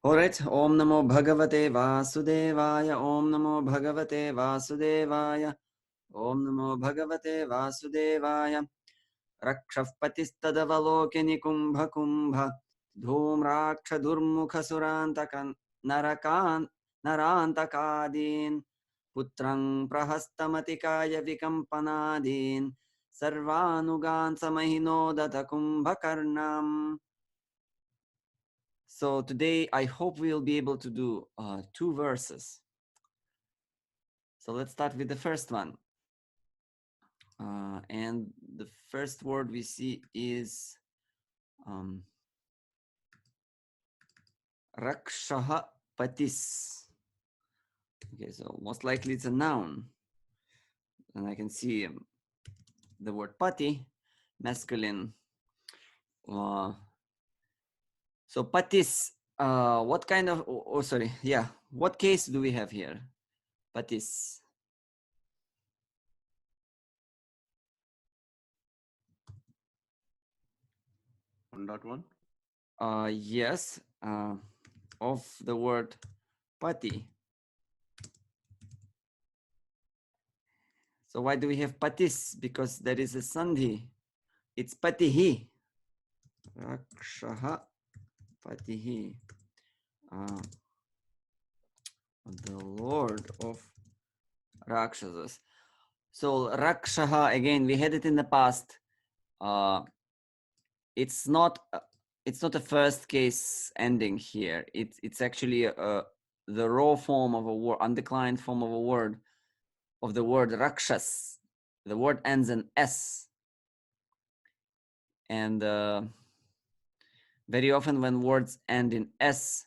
All right. Om Namo Bhagavate Vasudevaya. Om Namo Bhagavate Vasudevaya. Om Namo Bhagavate Vasudevaya. Rakshah patistadavaloke kumbha kumbha. Dhumraksha durmukha surantakan narakan narantakadin. Putrang prahastamatikaya vikampanadin. Sarvanugan samahino data kumbhakarnam. So today, I hope we'll be able to do 2 verses. So let's start with the first one. And the first word we see is Rakshaha Patis. Okay, so most likely it's a noun. And I can see the word Pati, masculine. So Patis, what kind of, what case do we have here? Patis. 1.1? Yes, of the word Pati. So why do we have Patis? Because there is a Sandhi. It's Patihi. Rakshaha Patihi. The Lord of Rakshasas. So Rakshaha, again, we had it in the past. It's not a first case ending here. It's actually the raw form of a word, undeclined form of a word, of the word Rakshas. The word ends in S. And very often when words end in S,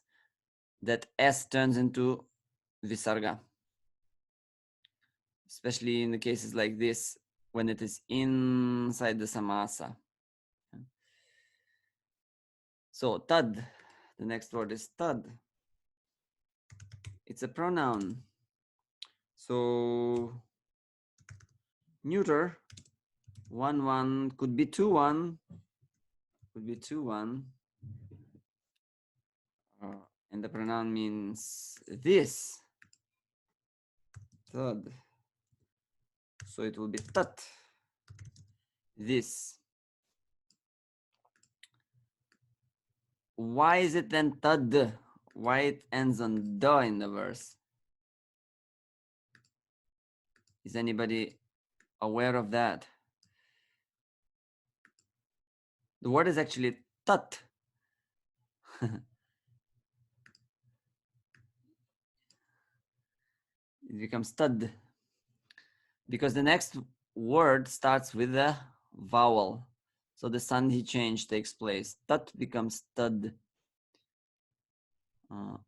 that S turns into Visarga. Especially in the cases like this, when it is inside the samasa. So tad, the next word is tad. It's a pronoun. So neuter, 1-1, could be 2-1, could be 2-1. And the pronoun means this. Tad. So it will be tat. This. Why is it then tad? Why it ends on da in the verse? Is anybody aware of that? The word is actually tat. It becomes tad. Because the next word starts with a vowel. So the sandhi change takes place. Tat becomes tad.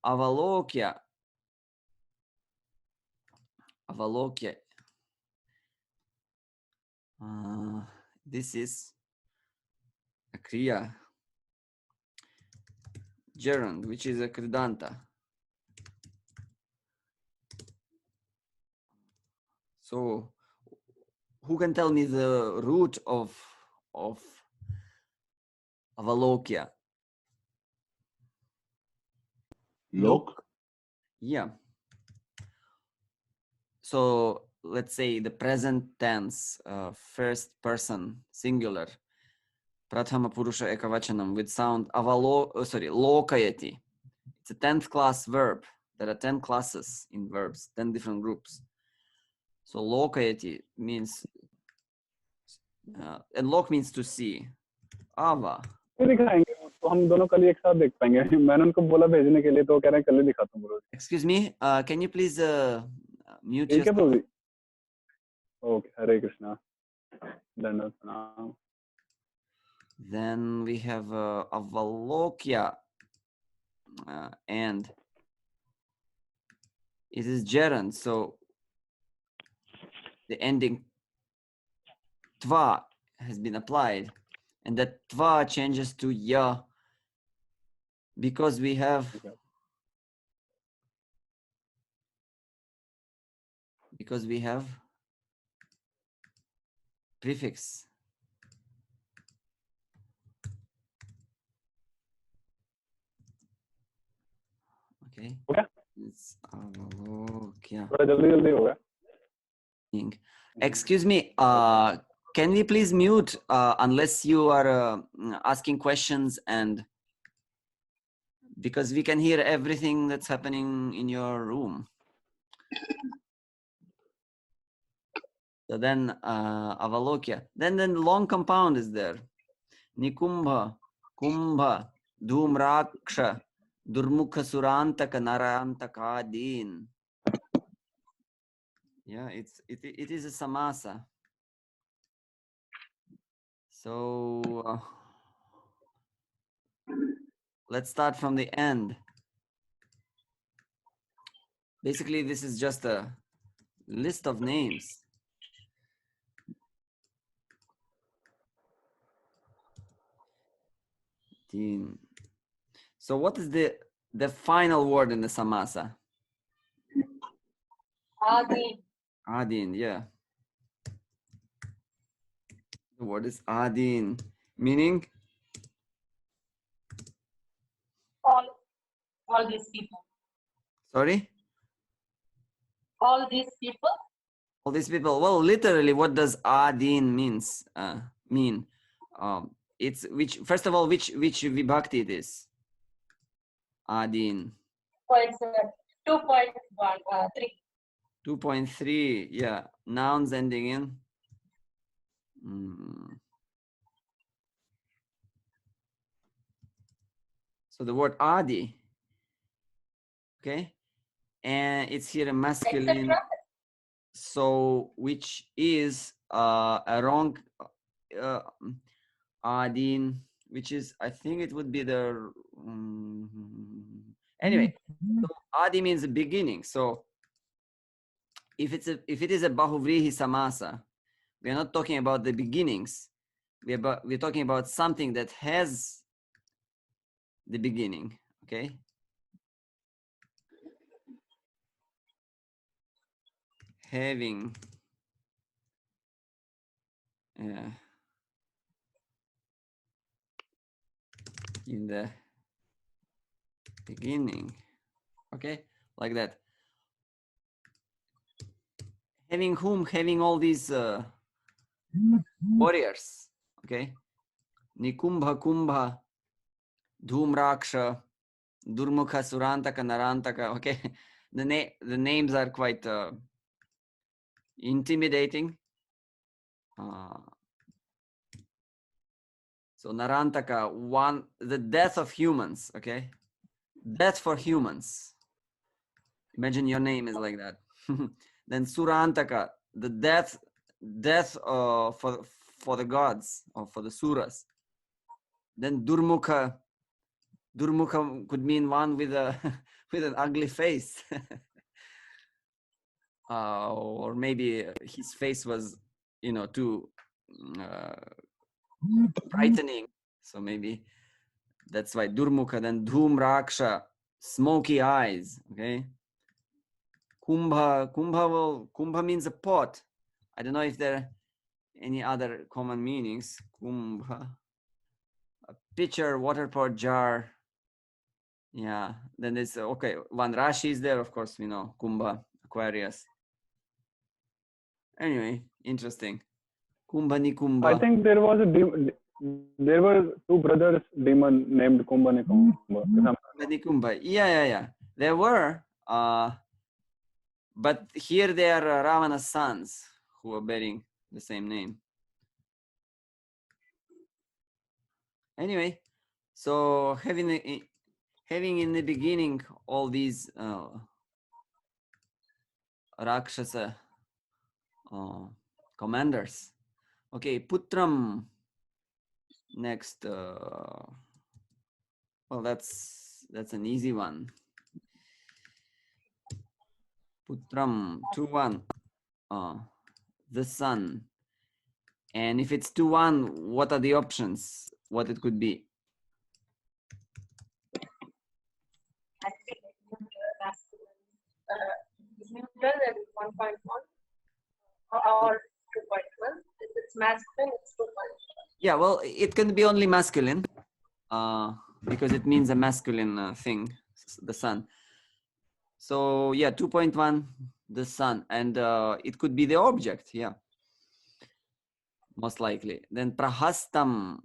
Avalokya. Avalokya. This is a kriya. Gerund, which is a kridanta. So who can tell me the root of avalokya? Lok? Yeah. So let's say the present tense, first person, singular, prathama purusha ekavachanam with sound lokayati. It's a 10th class verb. There are 10 classes in verbs, 10 different groups. So lokayati means, and lok means to see. Ava. दिखाएंगे तो हम दोनों कल एक साथ देख पाएंगे. मैंने उनको बोला भेजने के लिए तो कह रहे हैं कल ही दिखाता हूँ bro. Excuse me, can you please mute ठीक है yourself? Bro. Okay, Hare Krishna. Dandavat pranam. Then we have avalokya, and it is gerund, so the ending tva has been applied, and that tva changes to ya because we have prefix. Okay. हो गया? It's Avalokya. थोड़ा जल्दी जल्दी होगा. Excuse me, can we please mute unless you are asking questions, and because we can hear everything that's happening in your room. So then Avalokya. Then long compound is there. Nikumbha, Kumbha, Dhumraksha, Durmukha Surantaka Narantakadin. Yeah, it is a samasa. So let's start from the end. Basically, this is just a list of names. So what is the final word in the samasa? Adin. Adin, yeah. The word is adin, meaning All these people. sorry? All these people. All these people. Well, literally, what does adin mean? It's which, first of all, which vibhakti it is? Adin. Points 2.1, 3. 2.3, yeah. Nouns ending in. So the word adi, okay? And it's here a masculine. Etc. So which is a wrong adin, which is, I think it would be the anyway. So adi means the beginning. So if it is a bahuvrihi samasa, we are not talking about the beginnings. We're talking about something that has the beginning. Okay. Having in the beginning, okay, like that. Having whom? Having all these warriors, okay. Nikumbha, Kumbha, Dhumraksha, Durmukha, Surantaka, Narantaka, okay. The names are quite intimidating. So Narantaka, the death of humans, okay? Death for humans. Imagine your name is like that. Then Surantaka, the death for the gods, or for the suras. Then Durmukha could mean one with a with an ugly face. Or maybe his face was, too frightening. So maybe that's why Durmukha. Then Dhumraksha, smoky eyes. Okay. Kumbha means a pot. I don't know if there are any other common meanings. Kumbha, a pitcher, water pot, jar. Yeah. Then there's okay. One Rashi is there, of course. We know Kumbha, Aquarius. Anyway, interesting. Kumbha Nikumba. I think there were two brothers demon named Kumbha Nikumba. Nikumba. Yeah. There were, but here they are Ravana's sons who are bearing the same name. Anyway, so having in the beginning all these Rakshasa commanders. Okay, Putram. Next, well, that's an easy one. Putram, 2-1, the son. And if it's 2-1, what are the options? What it could be? Neutral and 1.1 or 2.1. If it's masculine, it's 2.1. Yeah, well, it can be only masculine because it means a masculine thing, the sun. So yeah, 2.1, the sun, and it could be the object, yeah, most likely. Then prahastam.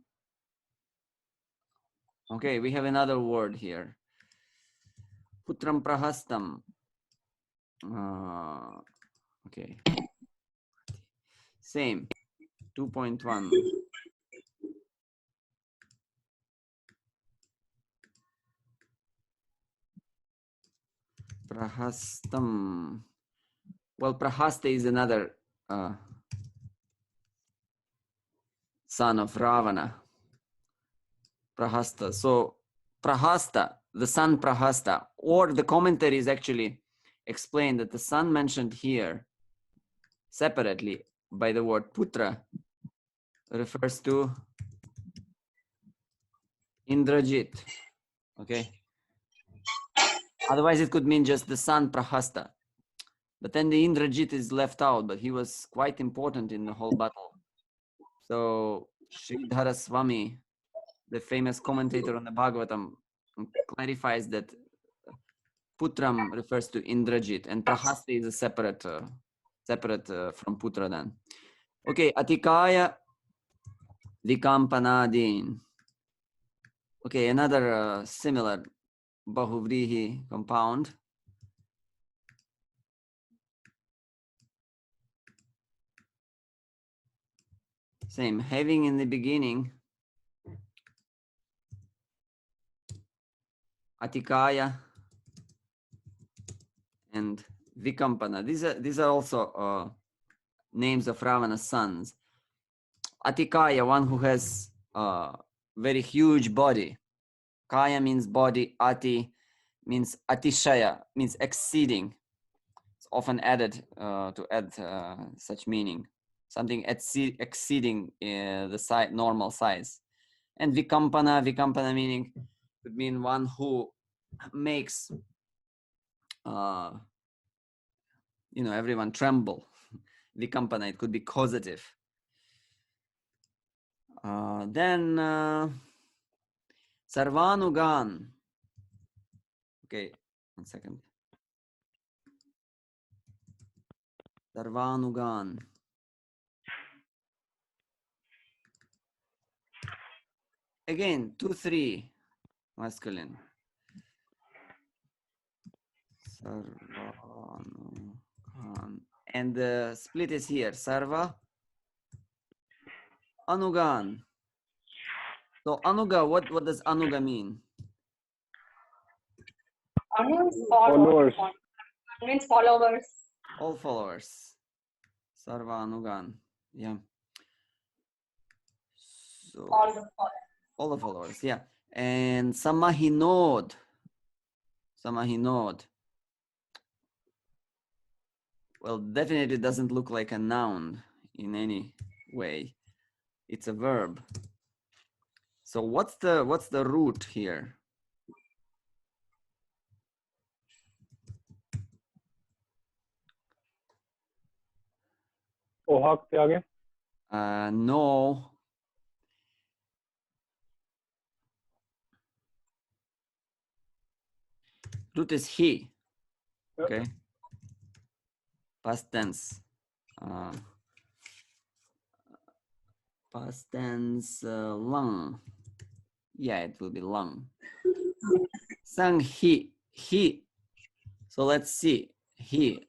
Okay, we have another word here. Putram prahastam. Okay. Same. 2.1. Prahastam. Well, Prahasta is another son of Ravana. Prahasta. So Prahasta, the sun Prahasta, or the commentaries actually explain that the sun mentioned here separately by the word Putra refers to Indrajit. Okay. Otherwise, it could mean just the sun Prahasta. But then the Indrajit is left out, but he was quite important in the whole battle. So Sridhara Swami, the famous commentator on the Bhāgavatam, clarifies that Putram refers to Indrajit, and Prahasta is a separate from Putra then. Okay, Atikaya Vikampanadin. Okay, another similar Bahuvrihi compound. Same, having in the beginning Atikaya and Vikampana. These are also names of Ravana's sons. Atikaya, one who has a very huge body. Kaya means body. Ati means atishaya, means exceeding. It's often added to add such meaning. Something exceeding the normal size. And Vikampana meaning would mean one who makes everyone tremble. Vikampana, it could be causative. Then Sarvanugan. Okay, 1 second. Sarvanugan. Again, 2-3 masculine. Sarvanugan. And the split is here. Sarva Anugan. So Anuga, what does Anuga mean? Anu is Followers. means followers. All followers. Sarva Anugan. Yeah. So all the followers, yeah. And Samahinod. Samahinod. Well, definitely doesn't look like a noun in any way. It's a verb. So what's the root here? Ohak से आगे. No. Root is he. Okay. Past tense. Past tense lung. Yeah, it will be lung. Sang he. So let's see. He.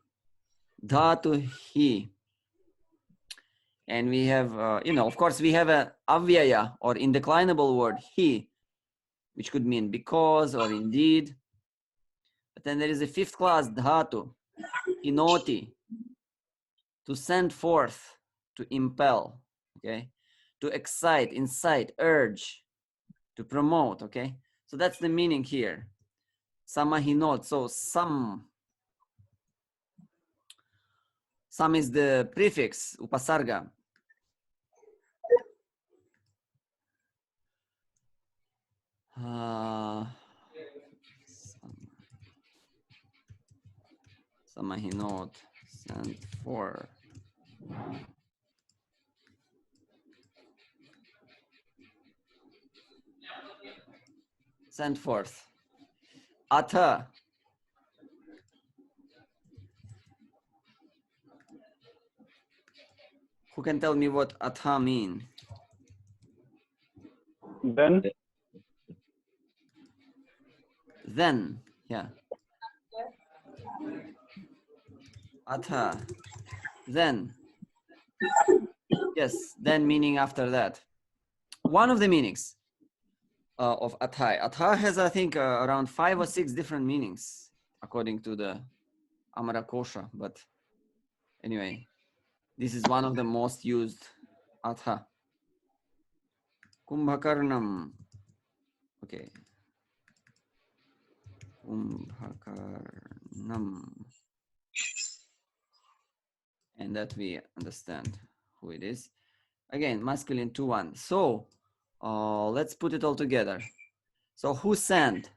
Dhatu he. And we have, of course, we have a avyaya or indeclinable word he, which could mean because or indeed. But then there is a fifth class dhatu, inoti, to send forth, to impel, okay, to excite, incite, urge, to promote, okay. So that's the meaning here. Samahinot. So some is the prefix upasarga. Samahinot, send for. Send forth. Atha. Who can tell me what atha mean? Then Then, yeah. Atha, then. Yes, then meaning after that. One of the meanings of atha. Atha has, I think, around 5 or 6 different meanings according to the Amara Kosha. But anyway, this is one of the most used atha. Kumbhakarnam. Okay. Kumbhakarnam. And that we understand who it is. Again, masculine 2-1. So let's put it all together. So who sent?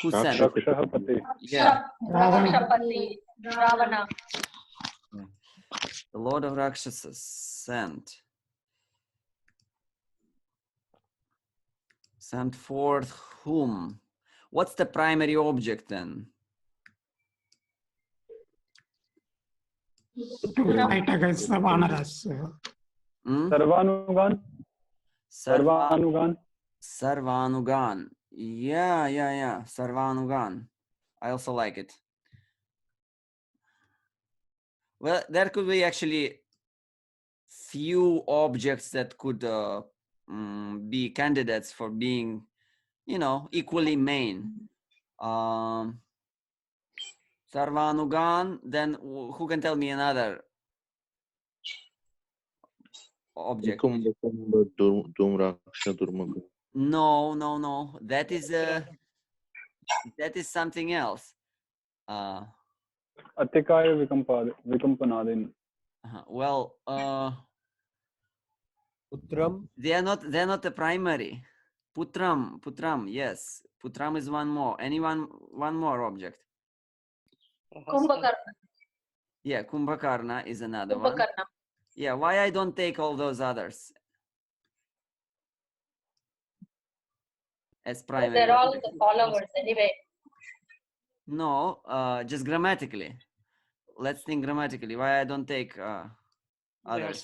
Who sent? Rakshapati. Yeah, Rakshapati, Ravana. the Lord of Rakshasas sent. Sent forth whom? What's the primary object then? To fight against the Vanaras. Hmm? Sarvanugan. Sarva, Sarvanugan. Sarvanugan. Yeah. Sarvanugan. I also like it. Well, there could be actually few objects that could be candidates for being, equally main. Sarvanugan, then who can tell me another object? No. That is something else. Atikaya Vikampanadin. Well, Utram. they're not the primary. Putram, yes. Putram is one more. One more object. Kumbhakarna. Yeah, Kumbhakarna is another one. Kumbhakarna. Yeah, why I don't take all those others as primary? They're all the followers anyway. No, just grammatically. Let's think grammatically. Why I don't take others?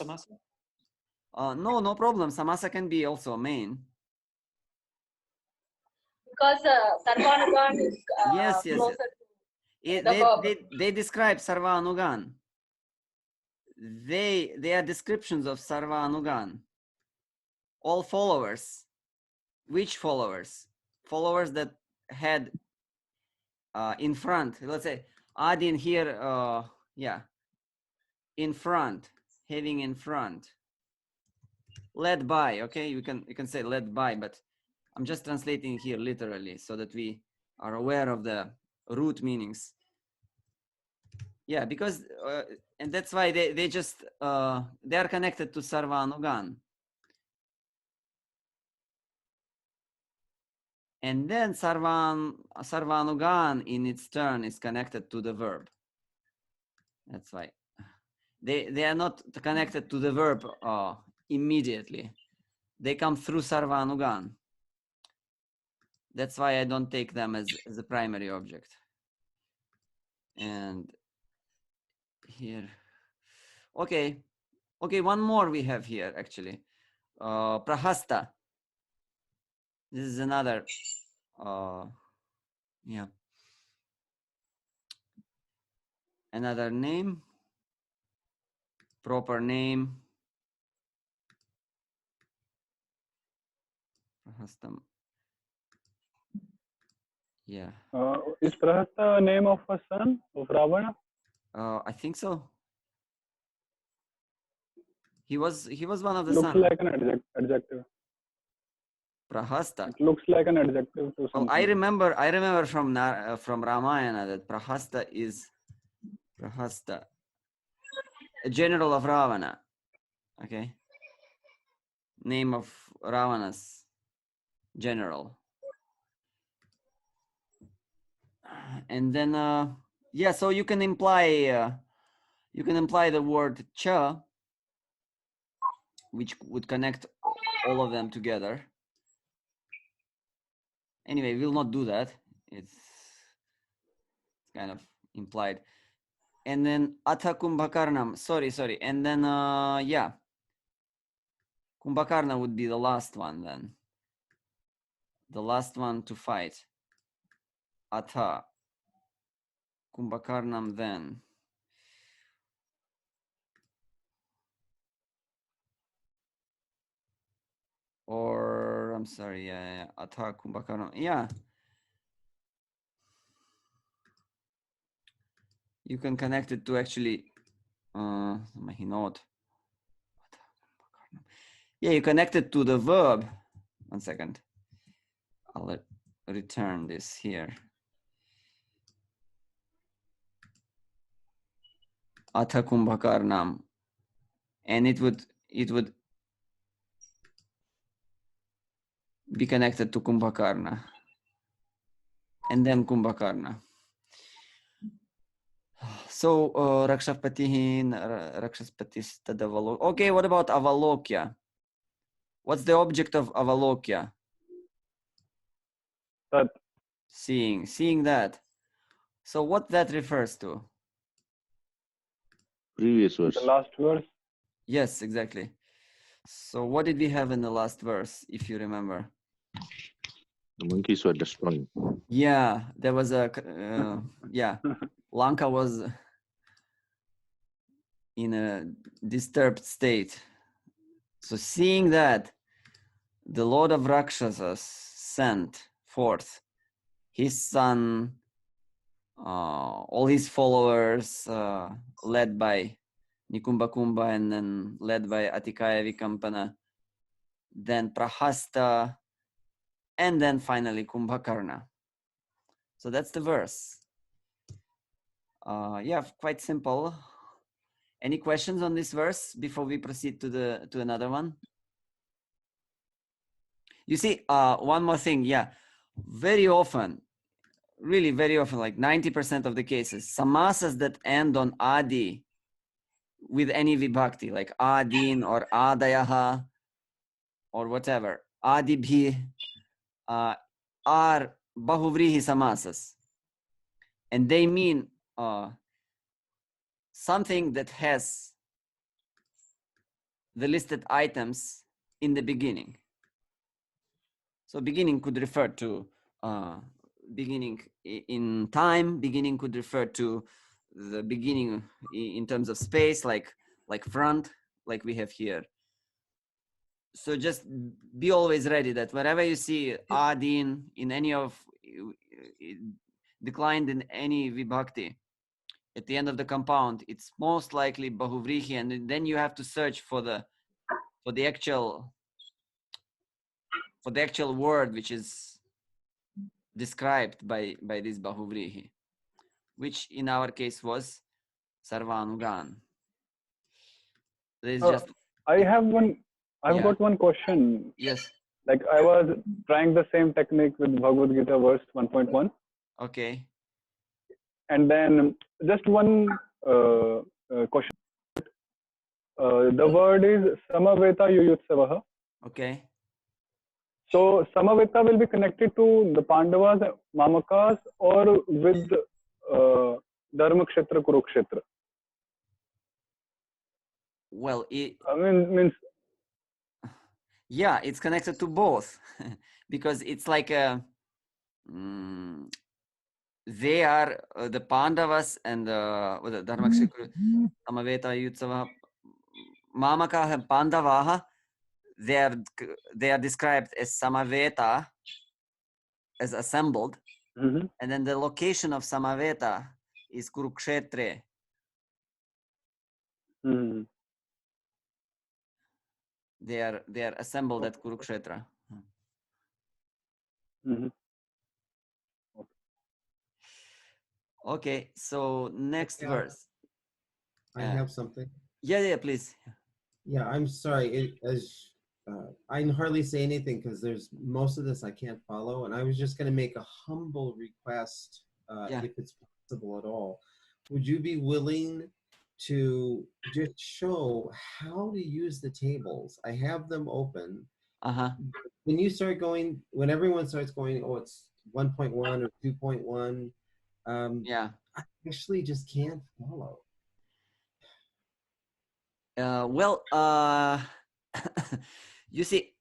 No problem. Samasa can be also main. Because Sarvanugan is Yes. closer to They describe Sarva Anugan. They are descriptions of Sarva Anugan. All followers. Which followers? Followers that had in front. Let's say Adin here. In front, having in front. Led by. Okay, you can say led by, but I'm just translating here literally so that we are aware of the root meanings. Yeah, because and that's why they just they are connected to Sarvanugan. And then Sarvanugan in its turn is connected to the verb. That's why they are not connected to the verb immediately. They come through Sarvanugan. That's why I don't take them as a primary object. And here, okay, one more we have here actually. Prahasta. This is another, another name, proper name. Prahastam. Yeah. Is Prahasta a name of a son of Ravana? I think so. He was one of the Looks sons. like an adjective. Prahasta. It looks like an adjective to Well, something. I remember from Ramayana that Prahasta is a general of Ravana. Okay. Name of Ravana's general. And then so you can imply the word cha, which would connect all of them together. Anyway, we'll not do that. It's kind of implied. And then Atha Kumbhakarnam. Sorry. And then, yeah. Kumbhakarna would be the last one then. The last one to fight. Atha Kumbhakarnam then. Or, I'm sorry, yeah. Atha Kumbhakarnam. Yeah. You can connect it to actually, Mahinot. Yeah, you connect it to the verb. 1 second. I'll return this here. Atha Kumbhakarnam. And it would be connected to Kumbhakarna. And then Kumbhakarna. So Rakshapatihin, Rakshaspatis Tadavalok. Okay, what about Avalokya? What's the object of Avalokya? Tat. Seeing that. So what that refers to? Previous verse. The last verse. Yes, exactly. So what did we have in the last verse, if you remember? The monkeys were destroying. Yeah, there was a, yeah, Lanka was in a disturbed state. So seeing that, the Lord of Rakshasas sent forth his son, all his followers, led by Nikumbakumba and then led by Atikaya Vikampana, then Prahasta, and then finally Kumbhakarna. So that's the verse. Yeah, quite simple. Any questions on this verse before we proceed to another one? You see, one more thing, yeah, very often, really very often, like 90% of the cases, samasas that end on adi with any vibhakti, like adin or adayaha or whatever, adibhi, are bahuvrihi samasas. And they mean something that has the listed items in the beginning. So beginning could refer to beginning in time, beginning could refer to the beginning in terms of space, like front, like we have here. So just be always ready that wherever you see adin in any of, declined in any vibhakti, at the end of the compound, it's most likely bahuvrihi, and then you have to search for the actual word which is described by this bahuvrihi, which in our case was sarvanugan. There's just I have one. I've Yeah. got one question. yes. Like I was trying the same technique with Bhagavad Gita verse 1.1, Okay. and then just one question. The word is Samaveta Yuyutsavaha. Okay. So Samaveta will be connected to the Pandavas, Mamakas, or with Dharma Kshetra, Kurukshetra. Well, I mean, yeah, it's connected to both because it's like they are the Pandavas and the Dharma Kshetra, Samaveta Yutsava, Mamakaha, Pandavaha. They are described as Samaveta, as assembled, mhm. and then the location of Samaveta is Kurukshetra. Mhm. They are assembled at Kurukshetra. Mhm. Okay, so next Yeah. verse. I have something. Yeah, please. Yeah, I'm sorry. I can hardly say anything because there's most of this I can't follow, and I was just going to make a humble request, Yeah. if it's possible at all. Would you be willing to just show how to use the tables? I have them open. When everyone starts going, oh, it's 1.1 or 2.1. Yeah. I actually just can't follow. Well, you see,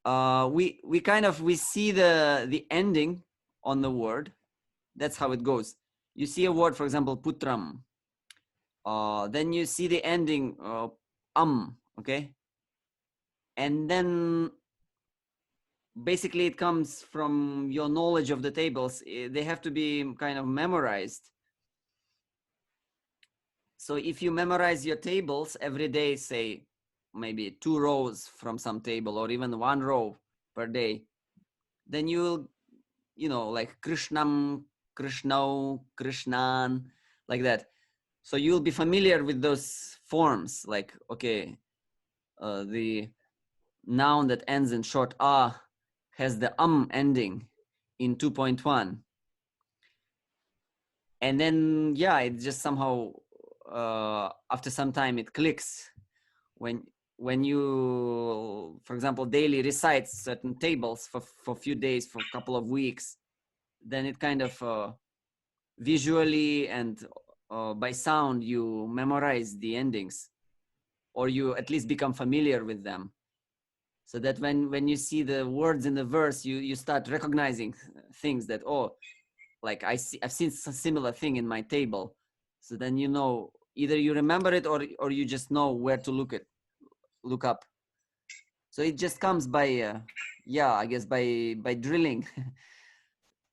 we kind of we see the ending on the word. That's how it goes. You see a word, for example, putram. Then you see the ending okay, and then basically it comes from your knowledge of the tables. They have to be kind of memorized. So if you memorize your tables every day, say maybe 2 rows from some table or even 1 row per day, then you will, you know, like Krishnam, Krishnau, Krishnan, like that. So you'll be familiar with those forms, like, okay, the noun that ends in short a has the ending in 2.1. And then, yeah, it just somehow, after some time, it clicks. When you, for example, daily recite certain tables for a few days, for a couple of weeks, then it kind of visually and by sound, you memorize the endings, or you at least become familiar with them. So that when you see the words in the verse, you start recognizing things that, oh, like I've seen a similar thing in my table. So then, you know, either you remember it or you just know where to look up. So it just comes by, yeah, I guess by drilling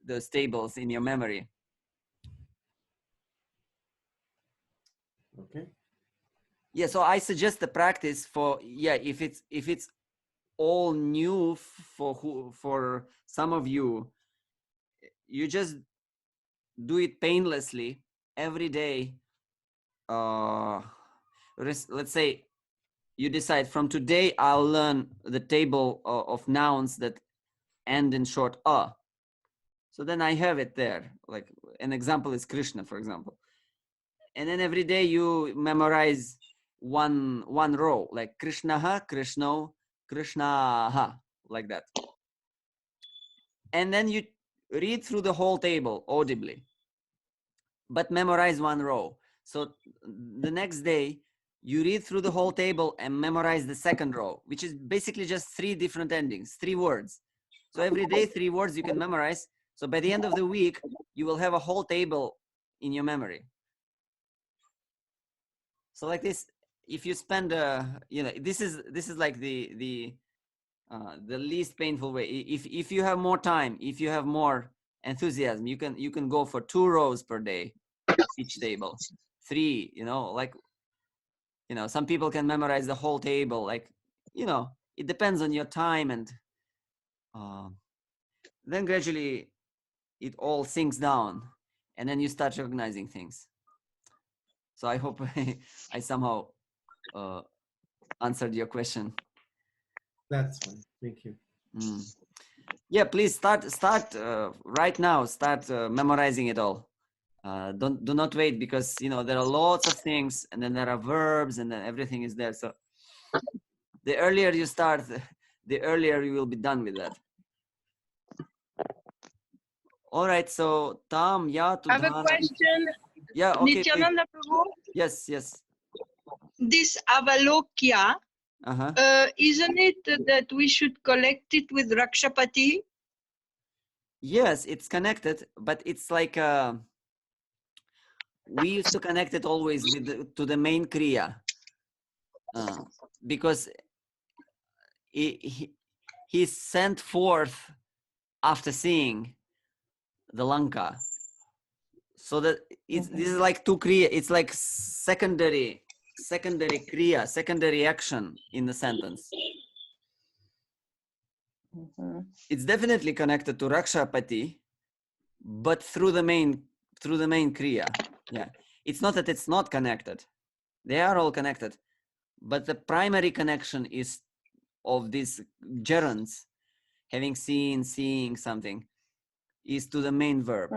those tables in your memory. Okay. Yeah, so I suggest the practice for, yeah, if it's all new for some of you, you just do it painlessly every day. Let's say you decide from today I'll learn the table of nouns that end in short a. So then I have it there. Like an example is Krishna, for example. And then every day you memorize one row, like Krishnaha, Krishno, Krishnaha, like that. And then you read through the whole table audibly, but memorize 1 row. So the next day you read through the whole table and memorize the 2nd row, which is basically just 3 different endings, 3 words. So every day 3 words you can memorize. So by the end of the week, you will have a whole table in your memory. So like this, if you spend, you know, this is like the least painful way. If you have more time, if you have more enthusiasm, you can go for 2 rows per day, each table, 3, you know, like, you know, some people can memorize the whole table. Like, you know, it depends on your time, and then gradually it all sinks down, and then you start recognizing things. So I hope I somehow answered your question. That's fine. Thank you. Yeah, please start right now. Start memorizing it all. Do not wait, because, you know, there are lots of things, and then there are verbs, and then everything is there. So the earlier you start, the earlier you will be done with that. All right. So Tam, yeah, I have a question. Yeah. Okay. Nityananda Prabhu, Yes. Yes. this avalokya, isn't it that we should collect it with Rakshapati? Yes, it's connected, but it's like we used to connect it always with to the main kriya, because he sent forth after seeing the Lanka. So that this is like 2 kriya. It's like secondary kriya, secondary action in the sentence. It's definitely connected to Rakshapati, but through the main kriya. Yeah, it's not that it's not connected. They are all connected, but the primary connection is of these gerunds, having seen, seeing something, is to the main verb.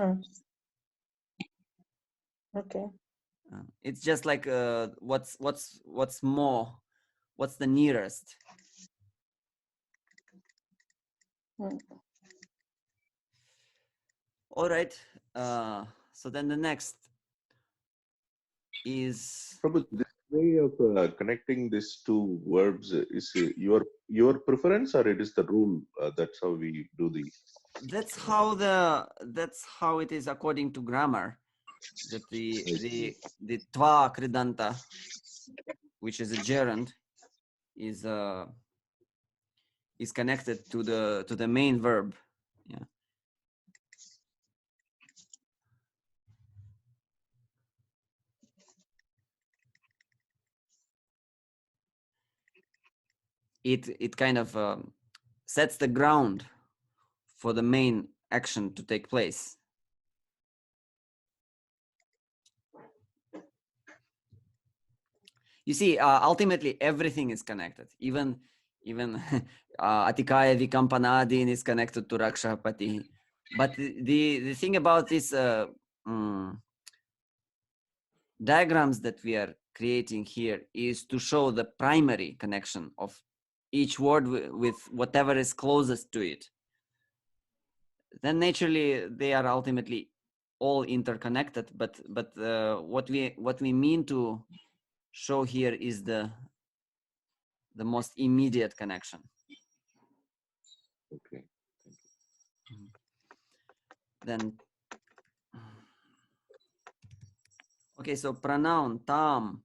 Okay. It's just like what's more, what's the nearest. All right. So then the next is Prabhu, this way of connecting these two verbs is your preference, or it is the rule? That's how we do the. that's how it is according to grammar. That the tva kridanta, which is a gerund, is connected to the main verb. Yeah. It kind of sets the ground for the main action to take place. You see, ultimately everything is connected. Even Atikaya Vikampanadin is connected to Rakshapati. But the thing about these diagrams that we are creating here is to show the primary connection of each word with whatever is closest to it. Then naturally they are ultimately all interconnected, but what we mean to show here is the most immediate connection. Okay. Then okay, so pronoun tam,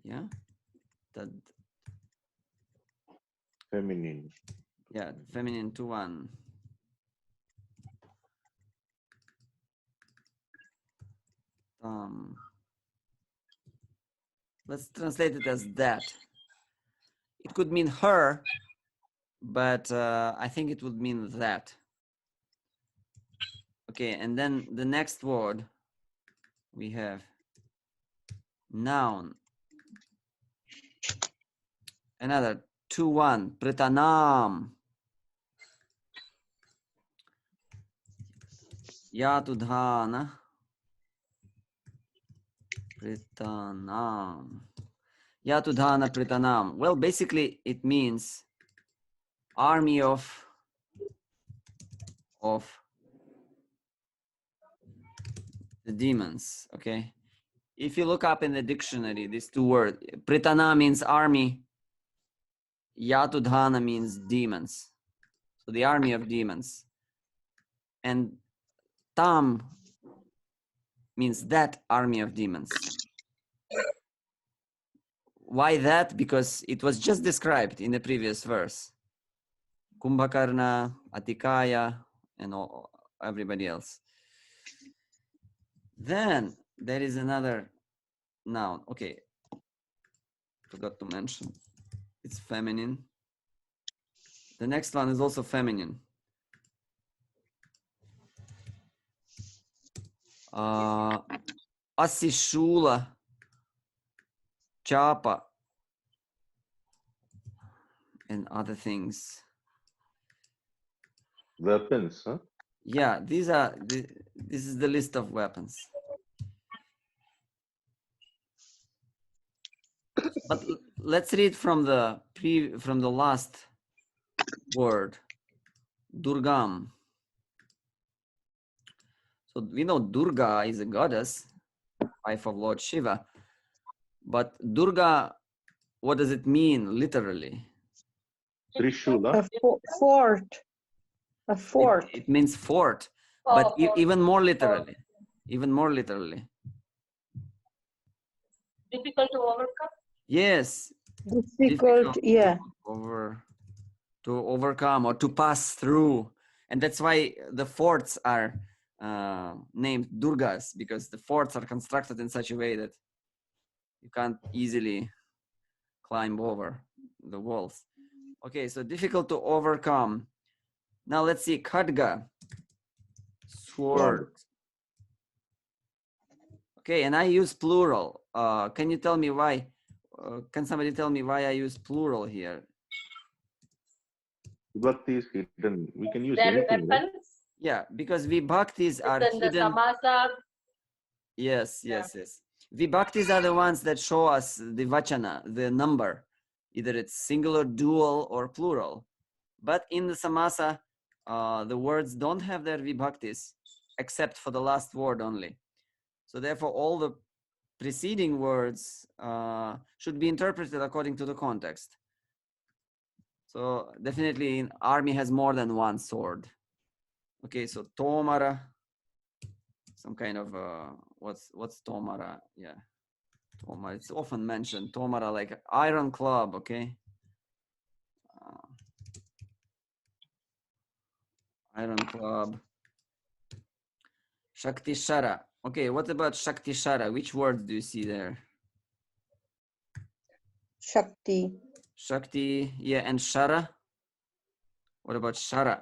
yeah, that, Feminine. yeah, feminine to one. Let's translate it as that. It could mean her, but I think it would mean that. Okay, and then the next word we have noun. Another 2-1, pritanam. Yatudhana. Pritanam. Yatudhana pritanam. Well, basically it means army of the demons. Okay, if you look up in the dictionary these two words, pritana means army, yatudhana means demons, so the army of demons, and tam means that army of demons. Why that? Because it was just described in the previous verse. Kumbhakarna, Atikaya, and everybody else. Then there is another noun. Okay, forgot to mention. It's feminine. The next one is also feminine. Asishula, Chapa, and other things. Weapons, huh? Yeah, this is the list of weapons. But let's read from the last word, Durgam. So we know Durga is a goddess, wife of Lord Shiva. But Durga, what does it mean literally? Trishula. Fort. A fort. It means fort, but even more literally. Even more literally. Difficult to overcome? Yes. Difficult, yeah. To overcome or to pass through. And that's why the forts are named Durgas, because the forts are constructed in such a way that you can't easily climb over the walls. Okay, so difficult to overcome. Now let's see, Khadga, sword. Okay, and I use plural. Can you tell me why? Can somebody tell me why I use plural here? Vibhakti is hidden. We can use Their anything, right? weapons? Yeah, because vibhaktis are Then the hidden. samasa. Yes. Vibhaktis are the ones that show us the vachana, the number. Either it's singular, dual, or plural. But in the samasa, the words don't have their vibhaktis except for the last word only. So therefore, all the preceding words should be interpreted according to the context. So definitely, an army has more than one sword. Okay, so tomara, some kind of what's tomara? Yeah, tomara. It's often mentioned. Tomara, like iron club. Okay, iron club. Shakti Shara. Okay, what about Shakti Shara? Which words do you see there? Shakti. Shakti, yeah, and Shara. What about Shara?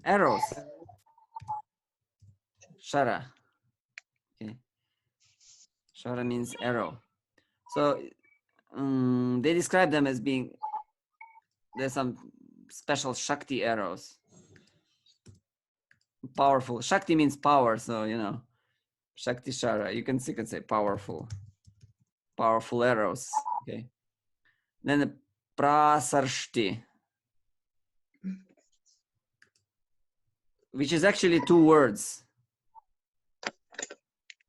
Arrows. Shara. Okay. Shara means arrow. So they describe them as being, there's some special Shakti arrows. Powerful. Shakti means power, so you know, Shakti Shara. You can say powerful. Powerful arrows. Okay. Then the Prasarshti, which is actually two words.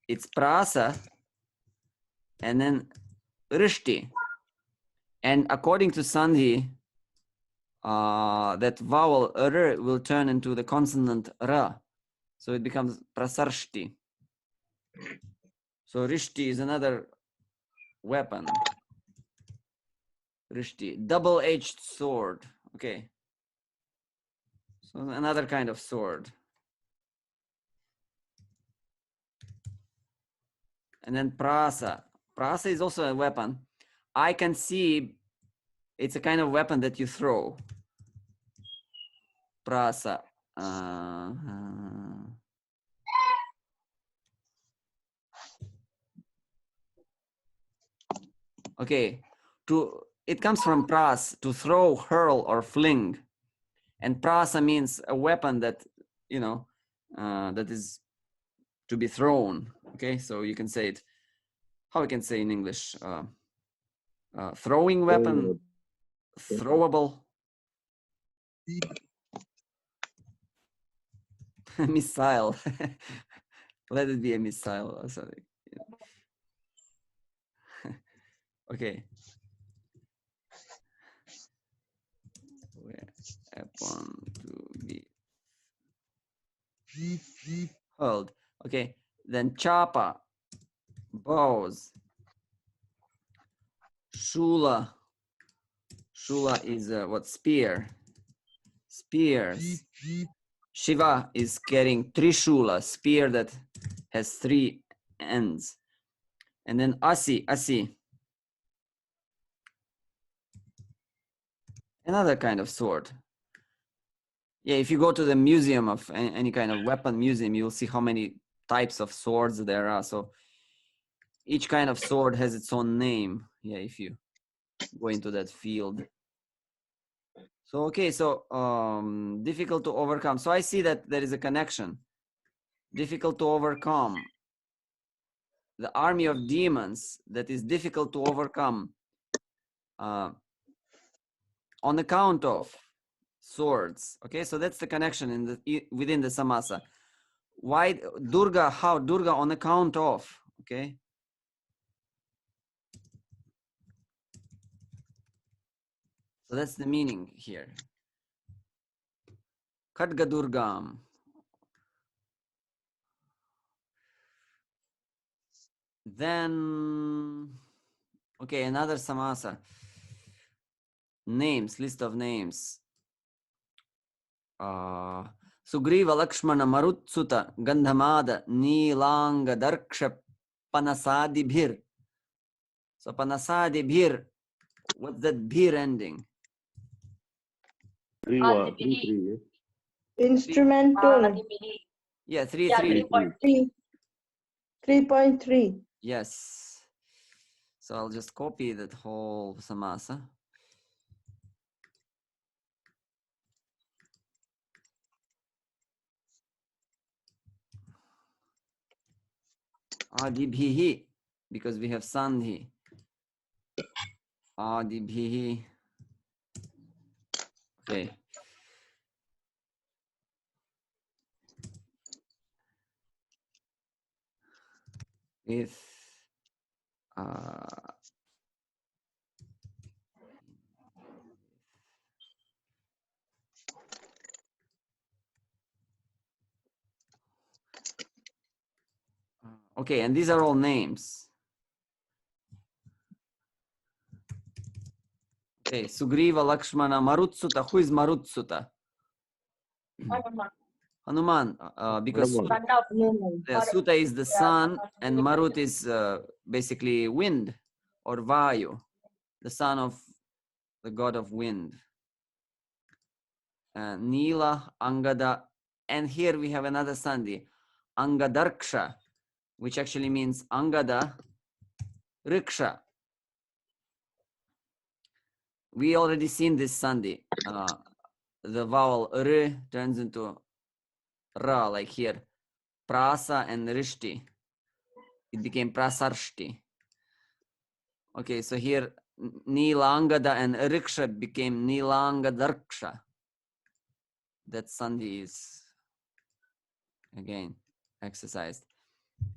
It's Prasa and then Rishti. And according to Sandhi, that vowel R will turn into the consonant Ra. So it becomes Prasarshti. So Rishti is another weapon. Rishti, double-edged sword. Okay. So another kind of sword. And then Prasa. Prasa is also a weapon. I can see it's a kind of weapon that you throw. Prasa. Okay, it comes from pras, to throw, hurl, or fling, and prasa means a weapon that, you know, that is to be thrown. Okay, so you can say it. How we can say in English? Throwing weapon, throwable, missile. Let it be a missile or something. Okay. Weapon to be hurled. Okay. Then chapa, bows. Shula. Shula is what? Spear. Spears. Shiva is carrying Trishula, spear that has 3 ends. And then Asi, another kind of sword. Yeah, if you go to the museum of any kind of weapon museum, you'll see how many types of swords there are. So each kind of sword has its own name. Yeah, if you go into that field. So, okay, so difficult to overcome. So I see that there is a connection. Difficult to overcome. The army of demons that is difficult to overcome on account of swords. Okay, so that's the connection in the within the samasa. Why Durga? How Durga on account of? Okay. So that's the meaning here. Khadga Durgam. Then, okay, another samasa. Names, list of names. Sugriva Lakshmana Marutsuta Gandhamada Nilanga Darksha Panasadi. So Panasadi Bhir, what's that bhir ending? Instrumental. Yeah, 3, Yeah, 3. 3.3. Yes. So I'll just copy that whole samasa. Adibhihi, because we have sandhi. Adibhihi. Okay. With okay, and these are all names. Okay, Sugriva, Lakshmana, Marutsuta. Who is Marutsuta? Hanuman, because Hanuman. Suta is the sun and Marut is basically wind or Vayu, the son of the god of wind. Nila, Angada, and here we have another Sandhi, Angadarksha, which actually means Angada Riksha. We already seen this Sandhi. The vowel R turns into Ra, like here. Prasa and Rishti. It became Prasarshti. Okay, so here Nilangada and Riksha became Nilangadarksha. That Sandhi is again exercised.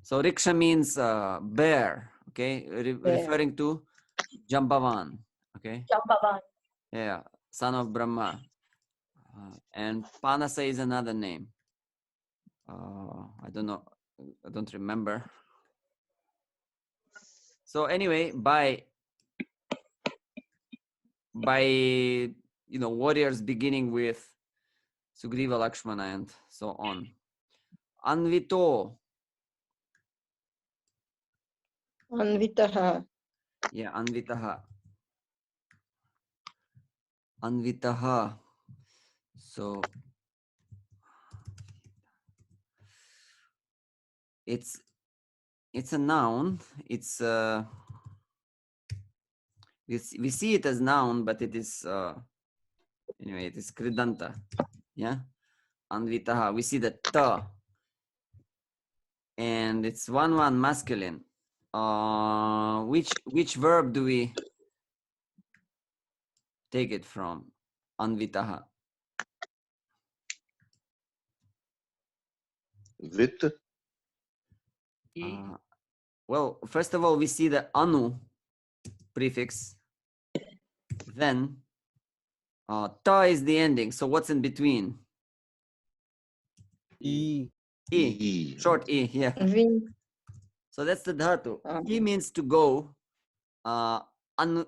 So Riksha means bear, okay, referring to Jambavan, okay? Jambavan. Yeah, son of Brahma. And Panasa is another name. I don't know, I don't remember. So anyway, by warriors beginning with Sugriva, Lakshmana, and so on. Anvito. Anvitaha. Yeah, Anvitaha. Anvitaha. So it's a noun. It's we see it as noun, but it is anyway, it is Kridanta. Yeah, Anvitaha. We see the ta, and it's 1-1 masculine. Which verb do we take it from? Anvitaha. With? Well, first of all, we see the anu prefix. Then ta is the ending. So what's in between? E. E. Short e, yeah. So that's the dhatu. E means to go. Anu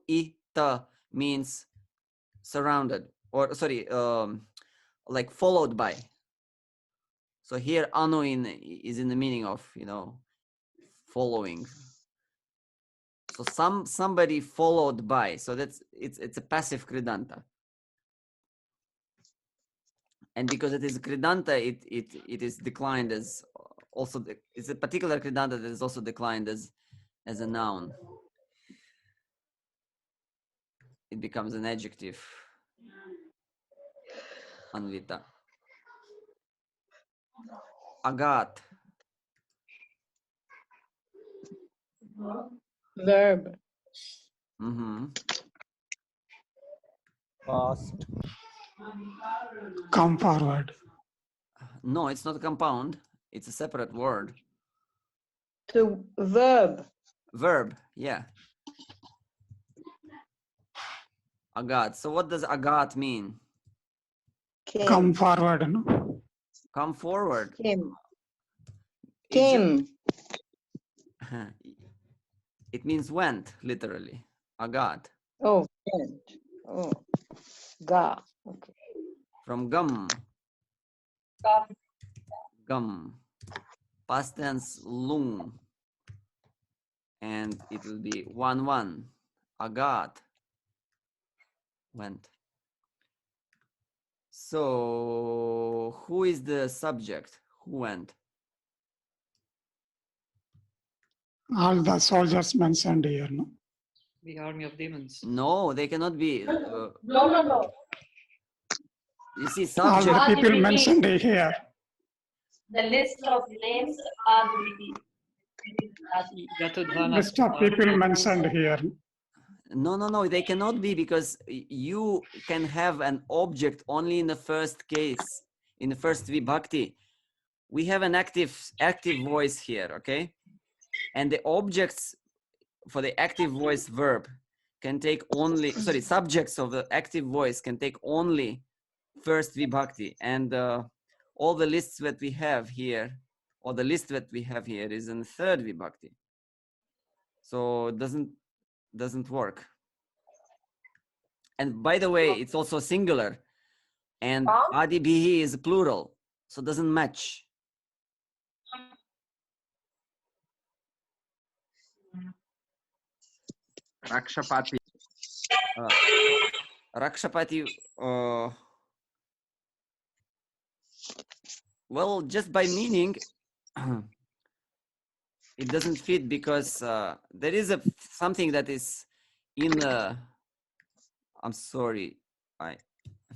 ita means surrounded, or sorry, like followed by. So here anu is in the meaning of, following. So somebody followed by. So it's a passive kridanta. And because it is kridanta, it is declined as also it's a particular kridanta that is also declined as a noun. It becomes an adjective. Anvita. Agat. Verb. Past. Come forward. No, it's not a compound. It's a separate word. So verb. Verb, yeah. Agat. So what does agat mean? Come forward. No? Come forward. Came. It means went, literally. Agat. Oh, went. Oh, ga. Okay. From gum. Gum. Past tense lung. And it will be 1-1. Agat. Went. So who is the subject? Who went? All the soldiers mentioned here. No? The army of demons. No, they cannot be. No. You see, All subject. the people mentioned here. The list of names are the List of people mentioned here. No, they cannot be, because you can have an object only in the first case, in the first vibhakti. We have an active voice here, okay? And the objects for the active voice verb can take only, sorry, subjects of the active voice can take only first vibhakti. And all the lists that we have here, or the list that we have here, is in third vibhakti. So it doesn't work. And by the way, it's also singular, and adibhihi is plural, so it doesn't match. Rakshapati. Rakshapati, well, just by meaning, it doesn't fit, because there is something that is in the, I'm sorry, I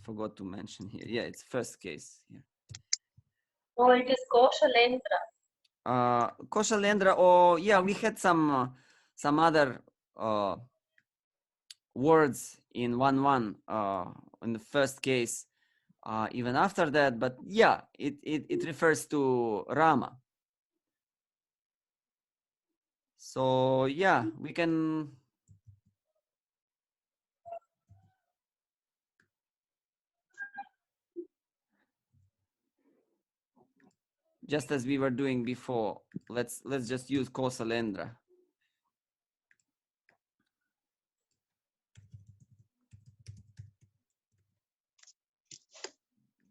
forgot to mention here. Yeah, it's first case. Yeah. No, it is Koshalendra. Koshalendra. Oh, yeah, we had some other words in 1-1 in the first case, even after that. But yeah, it refers to Rama. So yeah, we can. Just as we were doing before, let's just use Koshalendra.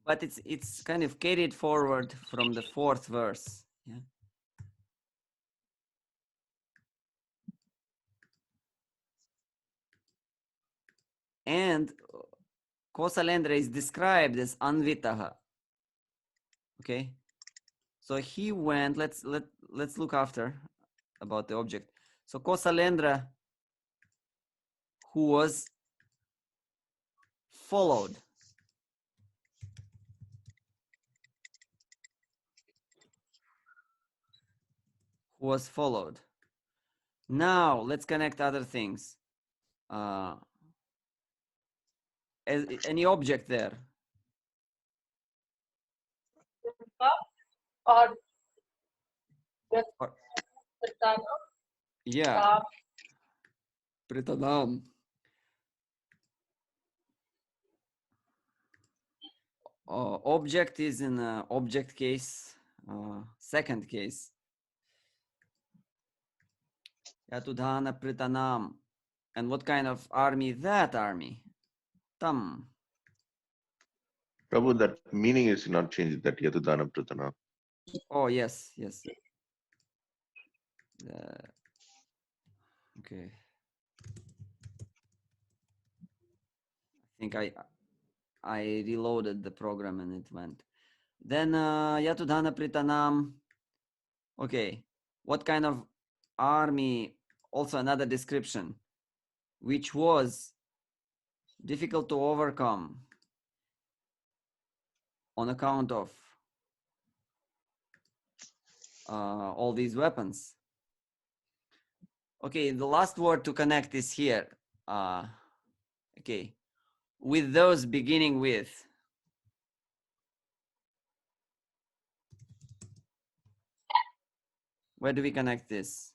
But it's kind of carried forward from the fourth verse. Yeah. And Koshalendra is described as Anvitaha. Okay. So he went, let's look after about the object. So Koshalendra, who was followed. Who was followed. Now let's connect other things. Any object there? Or yeah. Pritanam. Object is in object case, second case. Yatudhana Pritanam. And what kind of army? That army. Tam. Prabhu, that meaning is not changed, that Yatudana Pratana. Oh, yes. Okay. I think I reloaded the program and it went. Then Yatudhana Pritanam. Okay. What kind of army? Also another description, which was difficult to overcome on account of all these weapons. Okay, the last word to connect is here. Okay, with those beginning with. Where do we connect this?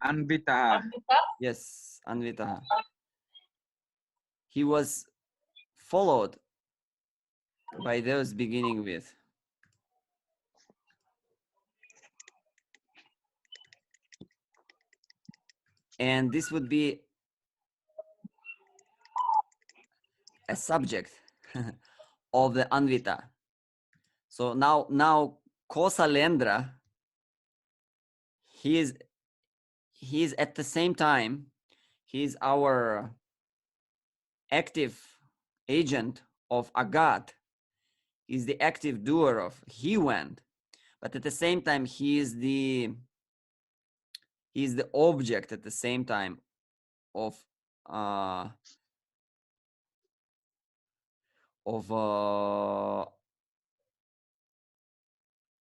Anvitaha. Yes, Anvitaha. He was followed by those beginning with. And this would be a subject of the Anvita. So now Koshalendra, he is at the same time, he's our active agent of Agat. He's the active doer of he went, but at the same time he is the object at the same time of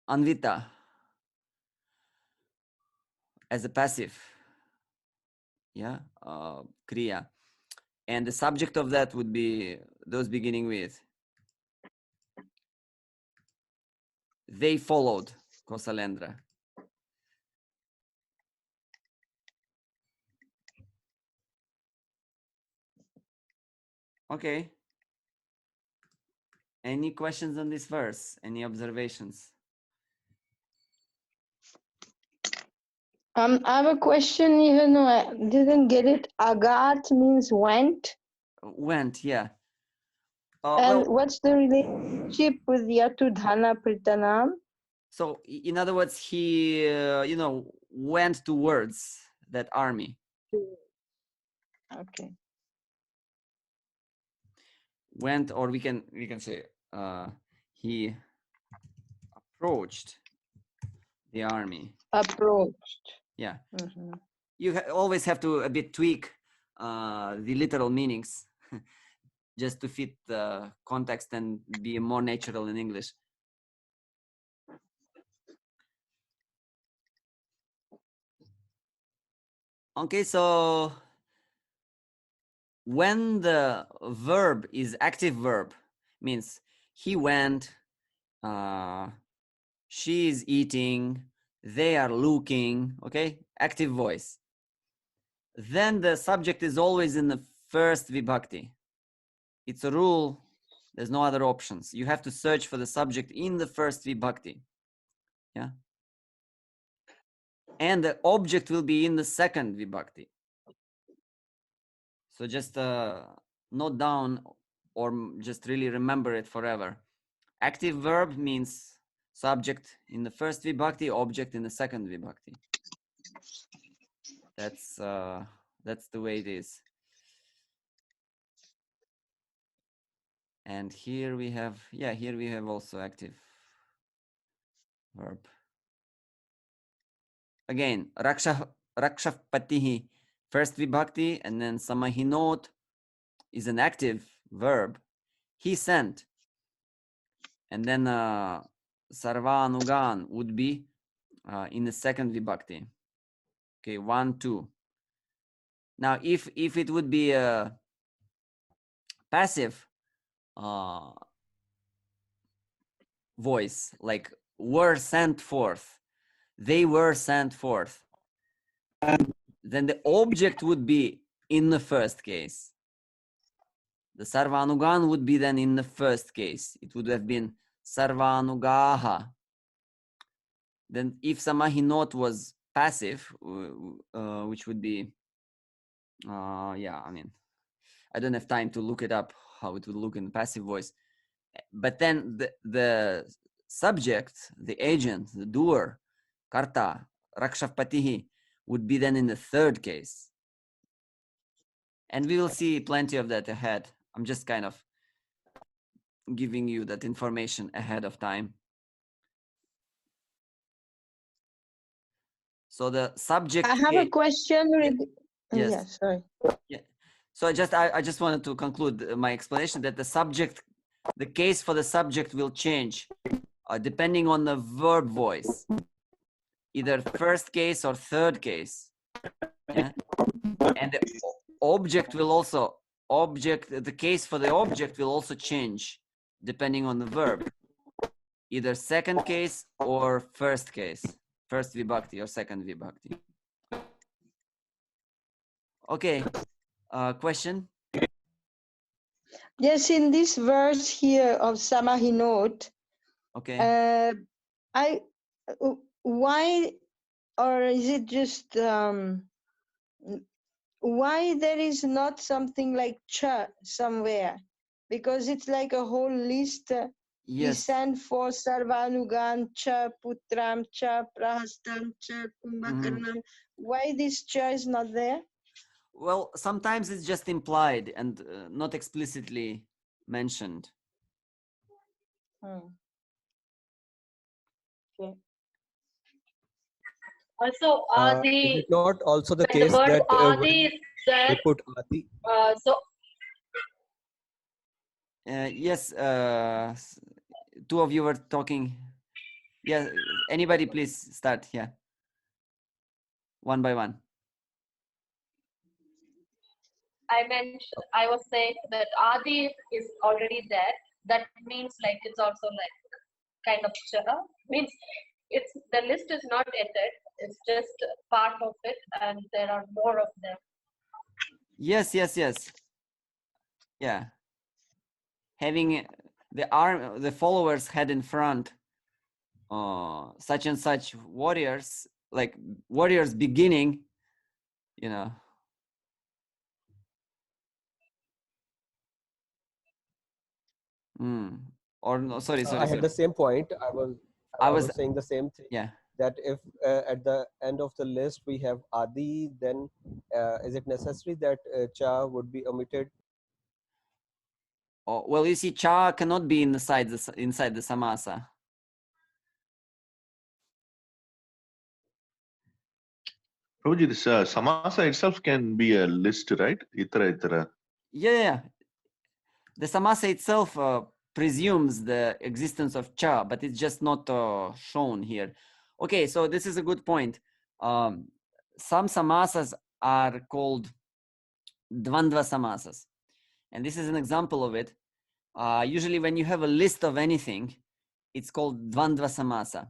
Anvita as a passive. yeah, kriya, and the subject of that would be those beginning with they followed Kosalendra. Okay. Any questions on this verse? Any observations? I have a question, even though I didn't get it. Agat means went. Went, yeah. And Well, what's the relationship with Yatudhana Pritanam? so in other words, he, went towards that army. Okay. Went, or we can say he approached the army. Approached. Yeah. Mm-hmm. You always have to a bit tweak the literal meanings just to fit the context and be more natural in English. Okay, so when the verb is active verb, means he went, she is eating, they are looking, okay, active voice. Then the subject is always in the first vibhakti. It's a rule, there's no other options. You have to search for the subject in the first vibhakti. Yeah. And the object will be in the second vibhakti. So just note down or just really remember it forever. Active verb means subject in the first vibhakti, object in the second vibhakti. That's the way it is. And here we have, here we have also active verb. Again, rakshapatihi, first vibhakti, and then samahinot is an active verb. He sent. And then sarvanugan would be in the second vibhakti. Okay, 1, 2. Now, if it would be a passive voice, like were sent forth, they were sent forth, then the object would be in the first case. The sarvanugan would be then in the first case. It would have been sarvanugaha. Then if samahinot was passive, which would be, I don't have time to look it up, how it would look in passive voice. But then the subject, the agent, the doer, karta, rakshapatihi, would be then in the third case. And we will see plenty of that ahead. I'm just kind of giving you that information ahead of time. So the subject. I have a question. Yes. Yeah, sorry. Yeah. So I just wanted to conclude my explanation that the subject, the case for the subject will change depending on the verb voice, either first case or third case. Yeah. And the object will also, the case for the object will also change depending on the verb, either second case or first case, first vibhakti or second vibhakti. Okay, question? Yes, in this verse here of Samahinot, okay. Why, or is it just why there is not something like cha somewhere? Because it's like a whole list. He sent for Sarvanugan cha, Putram cha, Prahastam cha, Kumbhakarnam. Why this cha is not there? Well, sometimes it's just implied and not explicitly mentioned. Okay. Also, is it not also the case word that adi is there, they put adi? Yes, two of you were talking. Yeah, anybody please start. Yeah, one by one. I was saying that Adi is already there. That means like it's also like kind of means it's the list is not ended. It's just part of it, and there are more of them. Yes. Yeah. Having the followers had in front such and such warriors, like warriors beginning, you know. Or no, sorry. I had the same point. I was saying the same thing. Yeah. That if at the end of the list we have Adi, then is it necessary that Cha would be omitted? Oh, well, you see, Cha cannot be inside the samasa. Prabhuji, this samasa itself can be a list, right? Itara, itara. Yeah. The samasa itself presumes the existence of Cha, but it's just not shown here. Okay, so this is a good point. Some samasas are called dvandva samasas. And this is an example of it. Usually when you have a list of anything, it's called dvandva samasa.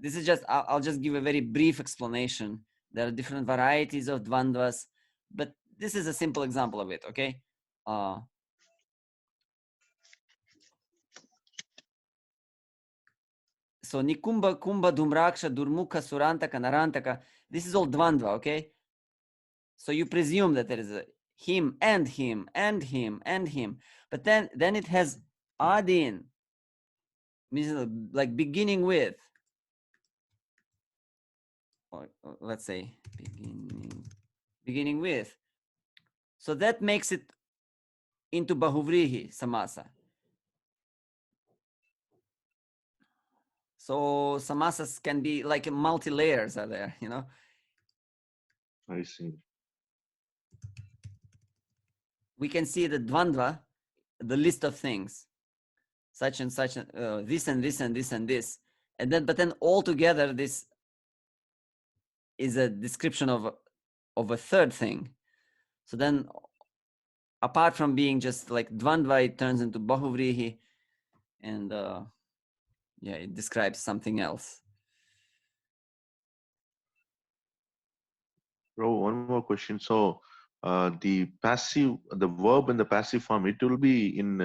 This is just, I'll just give a very brief explanation. There are different varieties of dvandvas, but this is a simple example of it, okay? So Nikumba, Kumba, Dumraksha, Durmukha, Surantaka, Narantaka, this is all dvandva, okay? So you presume that there is a him and him and him and him, but then it has adin, means like beginning with, or let's say beginning with. So that makes it into Bahuvrihi samasa. So samasas can be like multi-layers are there, you know. I see. We can see the dvandva, the list of things, such and such, this and this and this and this, and then but then all together this is a description of a third thing. So then, apart from being just like dvandva, it turns into bahuvrihi, and yeah, it describes something else. Bro, one more question. So the verb in the passive form, it will be in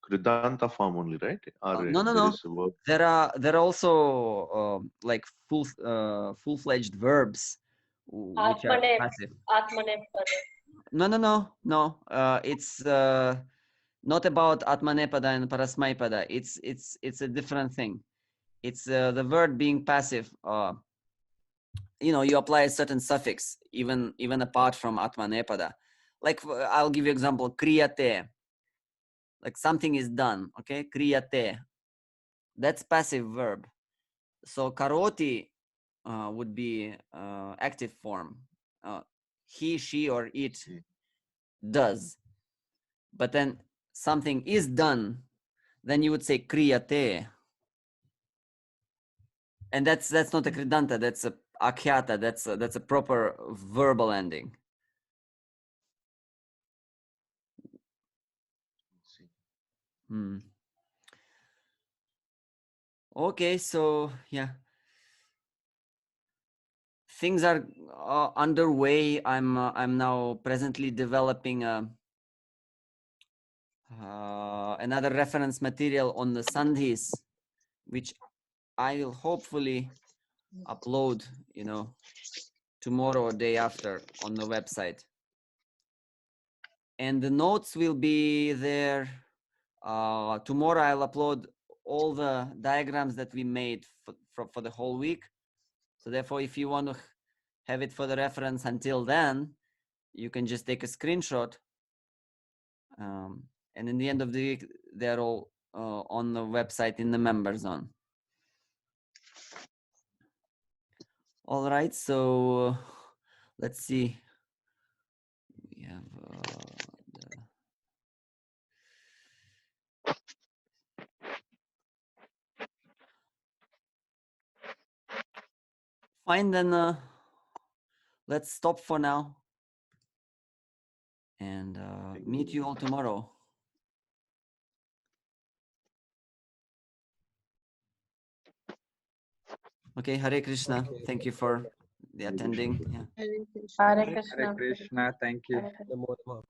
Kridanta form only, right? Or No. is a verb? There are also like full-fledged verbs which are passive. No. It's not about atmanepada and parasmaipada. It's a different thing. It's the verb being passive. You apply a certain suffix even apart from atmanepada. Like I'll give you example, kriyate. Like something is done, okay? Kriyate. That's passive verb. So karoti would be active form. He, she, or it does. But then something is done, then you would say kriyate. And that's not a kridanta, that's a akhyata, that's a proper verbal ending. Okay, so yeah, things are underway. I'm now presently developing another reference material on the sandhis, which I will hopefully upload, tomorrow or day after on the website. And the notes will be there. Tomorrow I'll upload all the diagrams that we made for the whole week. So therefore, if you want to have it for the reference until then, you can just take a screenshot. And in the end of the week, they're all on the website in the member zone. All right, so let's see. We have fine, then let's stop for now. and meet you all tomorrow. Okay, Hare Krishna. Okay. Thank you for the attending. Yeah. Hare Krishna. Hare Krishna. Thank you. Hare Krishna. Namo Namaha.